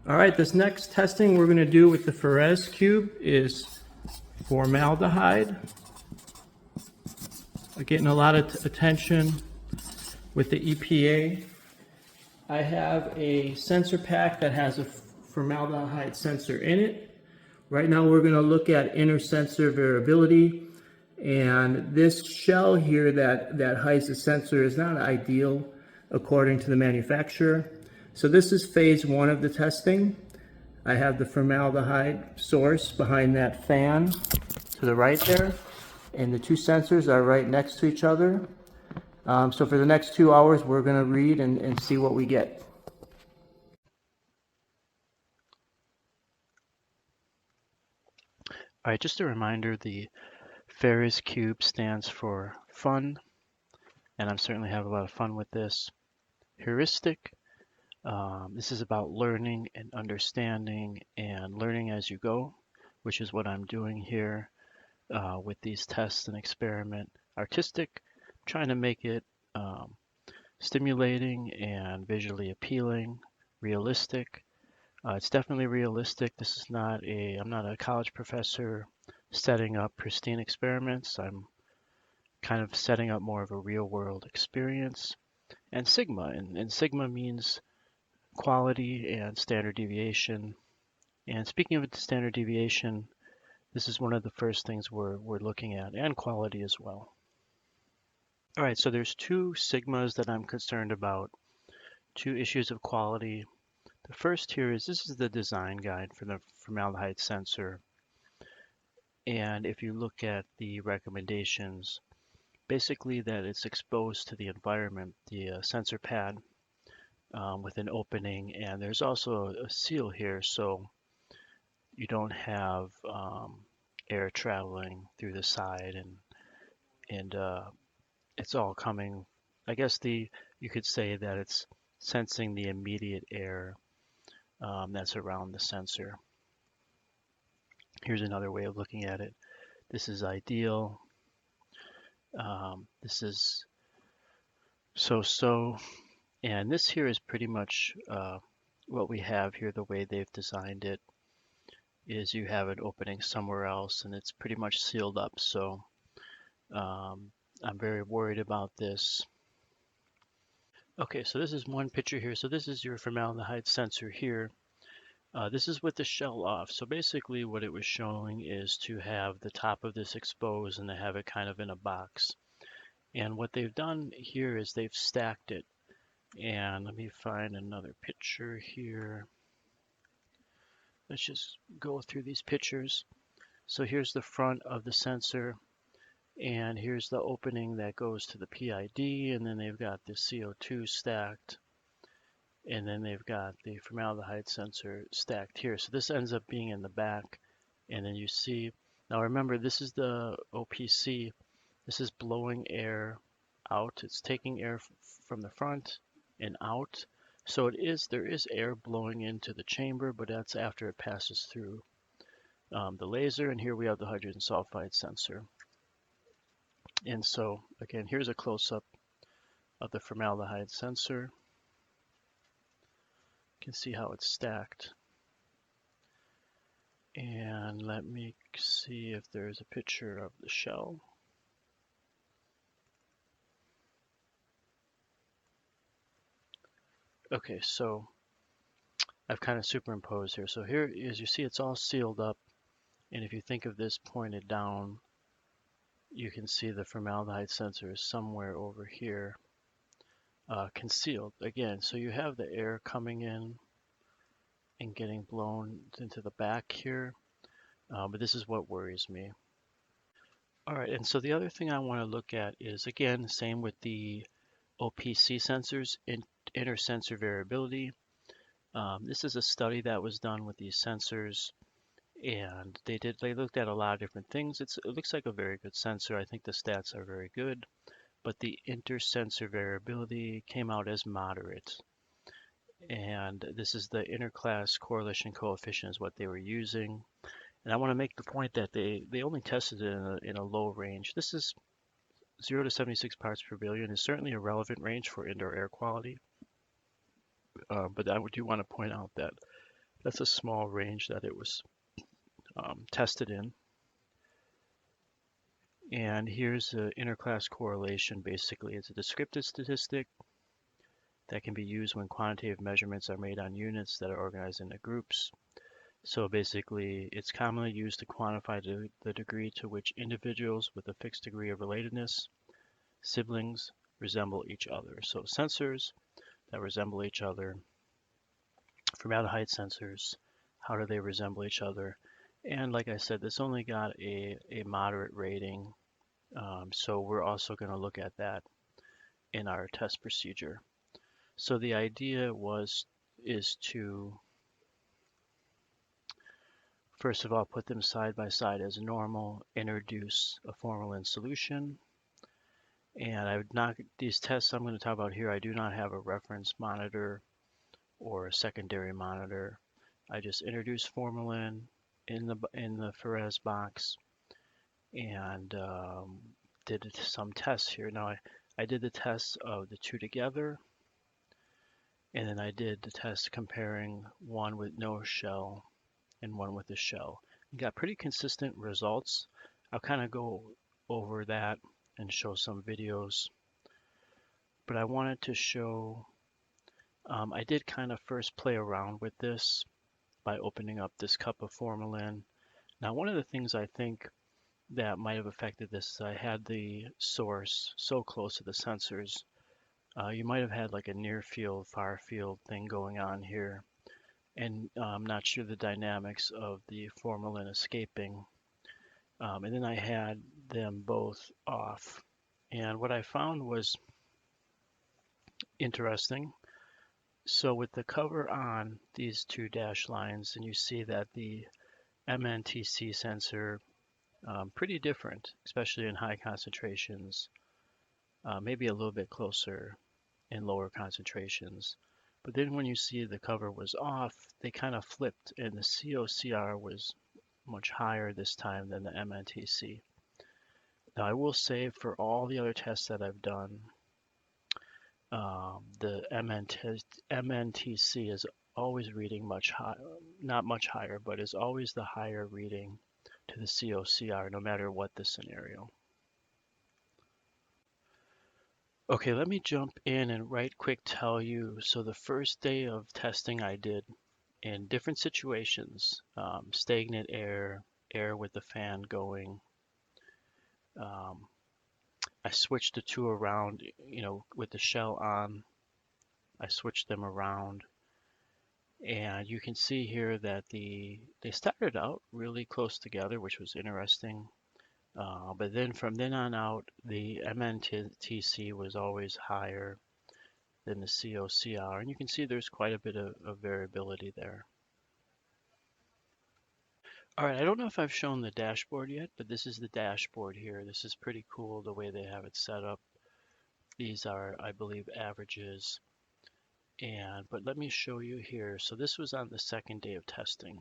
All right, this next testing we're going to do with the Perservative cube is formaldehyde. Getting a lot of attention with the EPA. I have a sensor pack that has a formaldehyde sensor in it. Right now we're going to look at inter-sensor variability, and this shell here that hides the sensor is not ideal according to the manufacturer. So this is phase one of the testing. I have the formaldehyde source behind that fan to the right there, and the two sensors are right next to each other. So for the next 2 hours, we're going to read and see what we get. All right, just a reminder, the Ferris cube stands for fun, and I'm certainly having a lot of fun with this. Heuristic, this is about learning and understanding and learning as you go, which is what I'm doing here with these tests and experiment. Artistic, trying to make it stimulating and visually appealing. Realistic, it's definitely realistic. This is not I'm not a college professor setting up pristine experiments. I'm kind of setting up more of a real world experience. And sigma, and sigma means quality and standard deviation. And speaking of the standard deviation, this is one of the first things we're looking at, and quality as well. All right, so there's two sigmas that I'm concerned about, two issues of quality. The first here is this is the design guide for the formaldehyde sensor. And if you look at the recommendations, basically that it's exposed to the environment, the sensor pad with an opening, and there's also a seal here so you don't have air traveling through the side, and it's all coming, I guess you could say that it's sensing the immediate air that's around the sensor. Here's another way of looking at it. This is ideal. This is so-so. And this here is pretty much what we have here. The way they've designed it is you have an opening somewhere else and it's pretty much sealed up. So I'm very worried about this. Okay, so this is one picture here. So this is your formaldehyde sensor here. This is with the shell off. So basically what it was showing is to have the top of this exposed and to have it kind of in a box. And what they've done here is they've stacked it. And let me find another picture here. Let's just go through these pictures. So here's the front of the sensor, and here's the opening that goes to the PID, and then they've got the CO2 stacked, and then they've got the formaldehyde sensor stacked here. So this ends up being in the back, and then you see, now remember this is the OPC, this is blowing air out, it's taking air from the front and out. So there is air blowing into the chamber, but that's after it passes through the laser. And here we have the hydrogen sulfide sensor. And so again, here's a close-up of the formaldehyde sensor. You can see how it's stacked. And let me see if there's a picture of the shell. Okay, so I've kind of superimposed here. So here, as you see, it's all sealed up. And if you think of this pointed down, you can see the formaldehyde sensor is somewhere over here, concealed again. So you have the air coming in and getting blown into the back here. But this is what worries me. All right, and so the other thing I want to look at is, again, same with the OPC sensors, inter-sensor variability. This is a study that was done with these sensors, and they looked at a lot of different things. It looks like a very good sensor. I think the stats are very good, but the inter-sensor variability came out as moderate. And this is the interclass correlation coefficient is what they were using. And I want to make the point that they only tested it in a low range. This is 0 to 76 parts per billion is certainly a relevant range for indoor air quality. But I do want to point out that That's a small range that it was tested in. And here's the interclass correlation. Basically, it's a descriptive statistic that can be used when quantitative measurements are made on units that are organized into groups. So basically, it's commonly used to quantify the degree to which individuals with a fixed degree of relatedness, siblings, resemble each other. So sensors that resemble each other, formaldehyde sensors, how do they resemble each other? And like I said, this only got a moderate rating. So we're also going to look at that in our test procedure. So the idea is to first of all put them side by side as normal, introduce a formalin solution, and I would not these tests I'm going to talk about here. I do not have a reference monitor or a secondary monitor. I just introduce formalin in the Ferez box and did some tests here. Now I did the tests of the two together, and then I did the test comparing one with no shell and one with a shell. You got pretty consistent results. I'll kind of go over that and show some videos. But I wanted to show, I did kind of first play around with this by opening up this cup of formalin. Now, one of the things I think that might have affected this is I had the source so close to the sensors. You might have had like a near field, far field thing going on here. And I'm not sure the dynamics of the formalin escaping. And then I had them both off. And what I found was interesting. So with the cover on these two dash lines, and you see that the MNTC sensor pretty different, especially in high concentrations, maybe a little bit closer in lower concentrations. But then when you see the cover was off, they kind of flipped, and the COCR was much higher this time than the MNTC. Now I will say for all the other tests that I've done, the MNTC is always reading much higher, not much higher, but is always the higher reading to the COCR no matter what the scenario. Okay, let me jump in and right quick tell you. So the first day of testing I did in different situations, stagnant air, air with the fan going. I switched the two around, with the shell on. I switched them around, and you can see here that they started out really close together, which was interesting. But then from then on out, the MNTC was always higher than the COCR, and you can see there's quite a bit of variability there. All right, I don't know if I've shown the dashboard yet, but this is the dashboard here. This is pretty cool the way they have it set up. These are, I believe, averages. But let me show you here. So this was on the second day of testing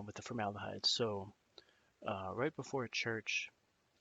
with the formaldehyde. So right before church,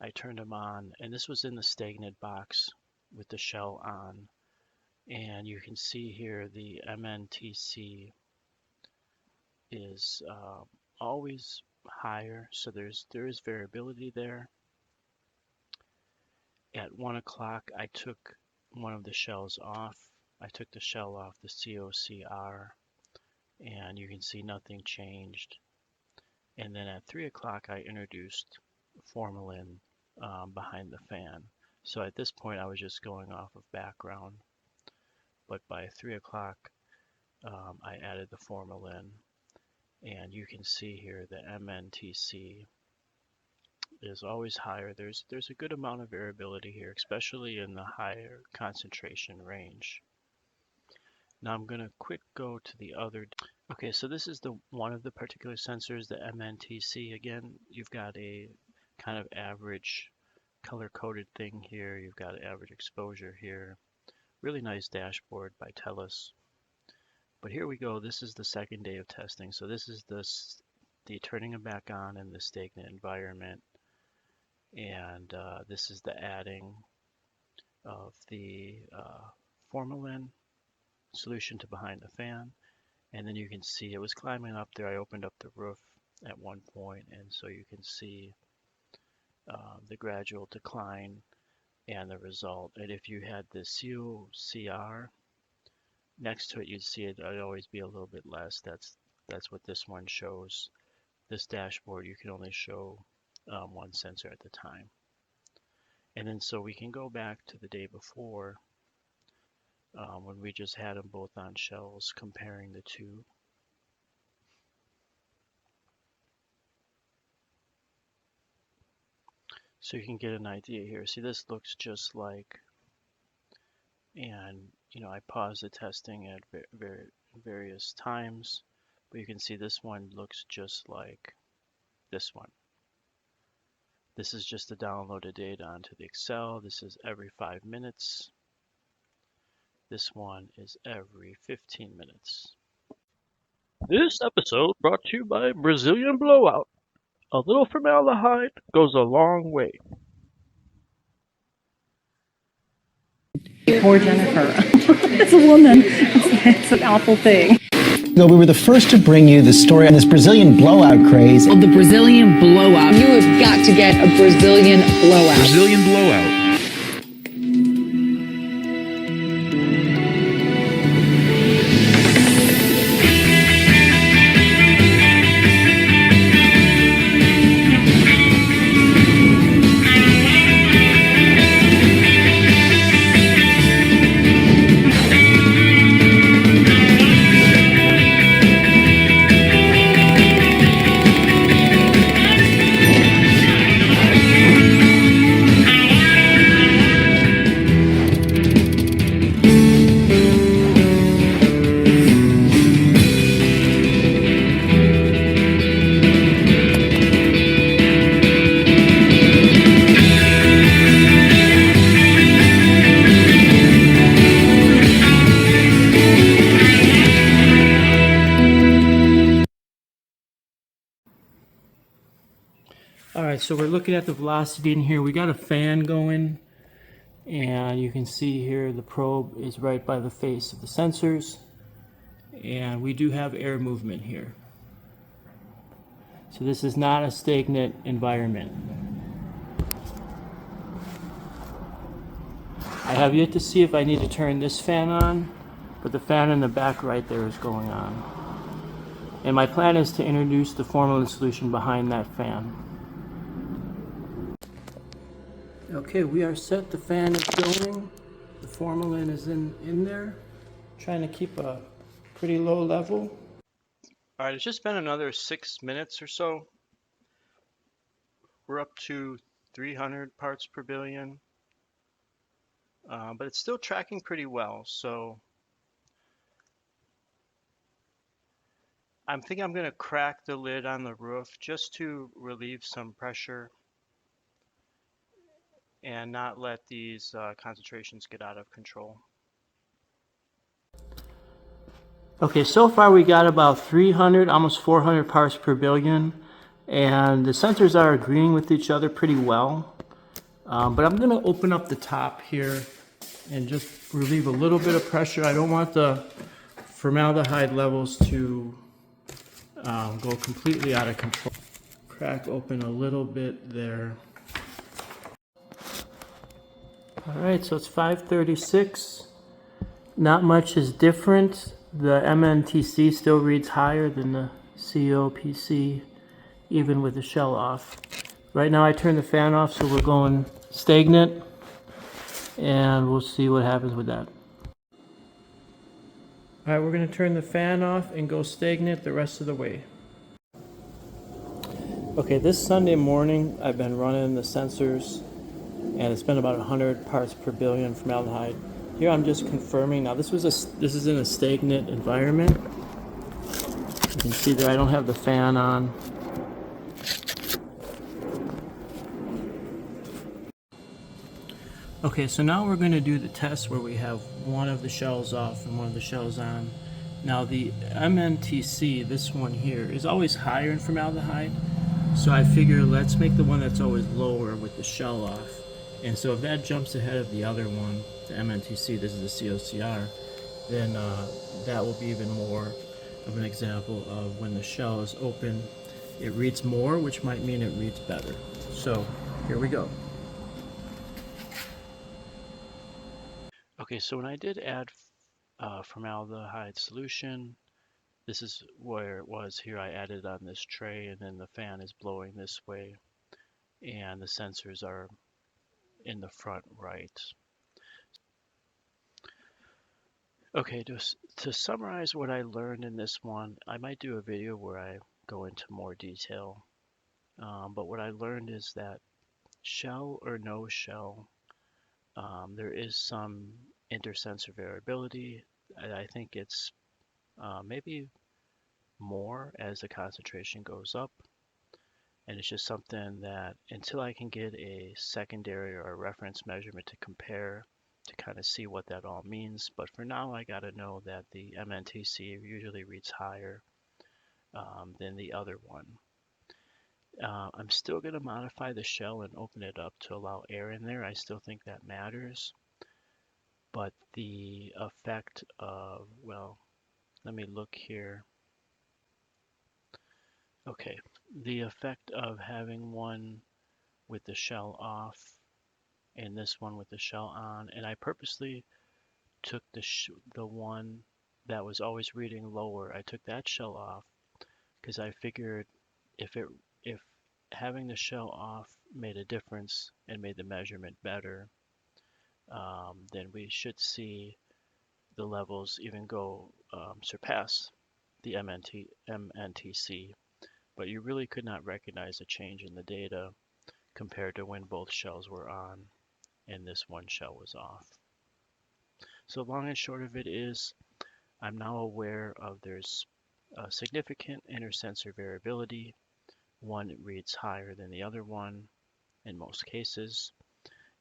I turned them on, and this was in the stagnant box with the shell on. And you can see here the MNTC is always higher, so there is variability there. At 1 o'clock, I took one of the shells off. I took the shell off the COCR, and you can see nothing changed. And then at 3 o'clock, I introduced formalin behind the fan. So at this point, I was just going off of background. But by 3 o'clock, I added the formalin. And you can see here the MNTC is always higher. There's a good amount of variability here, especially in the higher concentration range. Now I'm going to quick go to the other. Okay, so this is the one of the particular sensors, the MNTC. Again, you've got a kind of average color-coded thing here. You've got average exposure here. Really nice dashboard by TELUS. But here we go. This is the second day of testing. So this is the turning them back on in the stagnant environment. And this is the adding of the formalin solution to behind the fan. And then you can see it was climbing up there. I opened up the roof at one point, and so you can see the gradual decline and the result. And if you had the COCR next to it, you'd see it would always be a little bit less. That's what this one shows. This dashboard, you can only show one sensor at the time. And then so we can go back to the day before when we just had them both on shells, comparing the two. So you can get an idea here. See, this looks just like, and I paused the testing at various times, but you can see this one looks just like this one. This is just the downloaded data onto the Excel. This is every 5 minutes. This one is every 15 minutes. This episode brought to you by Brazilian Blowout. A little formaldehyde goes a long way. Poor Jennifer. As a woman, it's an awful thing. We were the first to bring you the story on this Brazilian blowout craze. The Brazilian blowout. You have got to get a Brazilian blowout. Brazilian blowout. All right, so we're looking at the velocity in here. We got a fan going, and you can see here the probe is right by the face of the sensors, and we do have air movement here. So this is not a stagnant environment. I have yet to see if I need to turn this fan on, but the fan in the back right there is going on. And my plan is to introduce the formalin solution behind that fan. Okay, we are set. The fan is going. The formalin is in there. Trying to keep a pretty low level. All right, it's just been another 6 minutes or so. We're up to 300 parts per billion, but it's still tracking pretty well. So I'm thinking I'm going to crack the lid on the roof just to relieve some pressure and not let these concentrations get out of control. Okay, so far we got about 300, almost 400 parts per billion, and the sensors are agreeing with each other pretty well. But I'm going to open up the top here and just relieve a little bit of pressure. I don't want the formaldehyde levels to go completely out of control. Crack open a little bit there. All right, so it's 536. Not much is different. The MNTC still reads higher than the COPC, even with the shell off. Right now I turn the fan off, so we're going stagnant, and we'll see what happens with that. All right, we're going to turn the fan off and go stagnant the rest of the way. Okay, this Sunday morning I've been running the sensors, and it's been about 100 parts per billion formaldehyde. Here I'm just confirming. Now this is in a stagnant environment. You can see there I don't have the fan on. Okay, so now we're going to do the test where we have one of the shells off and one of the shells on. Now the MNTC, this one here, is always higher in formaldehyde. So I figure let's make the one that's always lower with the shell off. And so if that jumps ahead of the other one, the MNTC, this is the COCR, then that will be even more of an example of when the shell is open, it reads more, which might mean it reads better. So here we go. Okay, so when I did add formaldehyde solution, this is where it was here. I added on this tray, and then the fan is blowing this way, and the sensors are in the front right. Okay, to summarize what I learned in this one, I might do a video where I go into more detail. But what I learned is that shell or no shell, there is some inter-sensor variability. I think it's maybe more as the concentration goes up. And it's just something that until I can get a secondary or a reference measurement to compare to kind of see what that all means. But for now, I got to know that the MNTC usually reads higher than the other one. I'm still going to modify the shell and open it up to allow air in there. I still think that matters. But the effect of, well, let me look here. Okay, the effect of having one with the shell off and this one with the shell on, and I purposely took the one that was always reading lower. I took that shell off because I figured if having the shell off made a difference and made the measurement better, then we should see the levels even go surpass the MNTC, but you really could not recognize a change in the data compared to when both shells were on and this one shell was off. So long and short of it is, I'm now aware of there's a significant inter-sensor variability. One reads higher than the other one in most cases,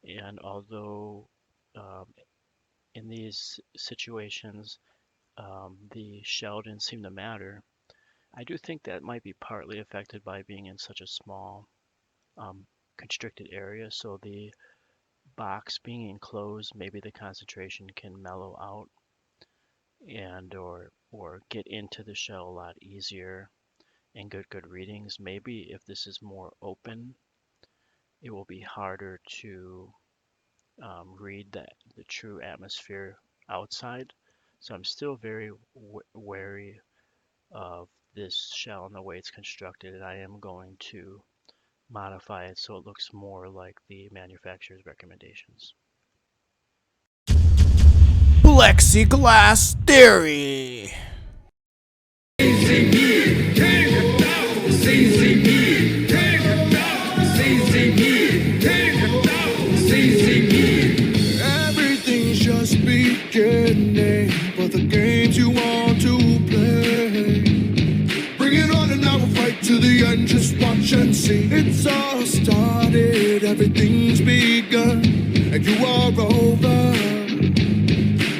and although in these situations the shell didn't seem to matter, I do think that might be partly affected by being in such a small constricted area. So the box being enclosed, maybe the concentration can mellow out and or get into the shell a lot easier and get good readings. Maybe if this is more open, it will be harder to read the true atmosphere outside. So I'm still very wary of this shell and the way it's constructed, and I am going to modify it so it looks more like the manufacturer's recommendations. Plexiglass theory. Everything's just beginning, but the games you want to play, bring it on and now we'll fight to the end. Just watch and see. It's all started, everything's begun, and you are over,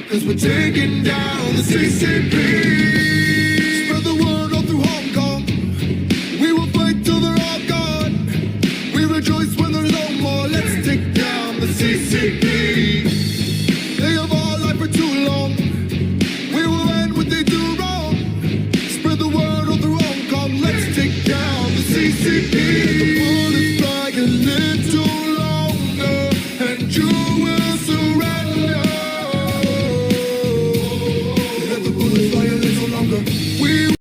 'cause we're taking down the CCP. Spread the word all through Hong Kong. We will fight till they're all gone. We rejoice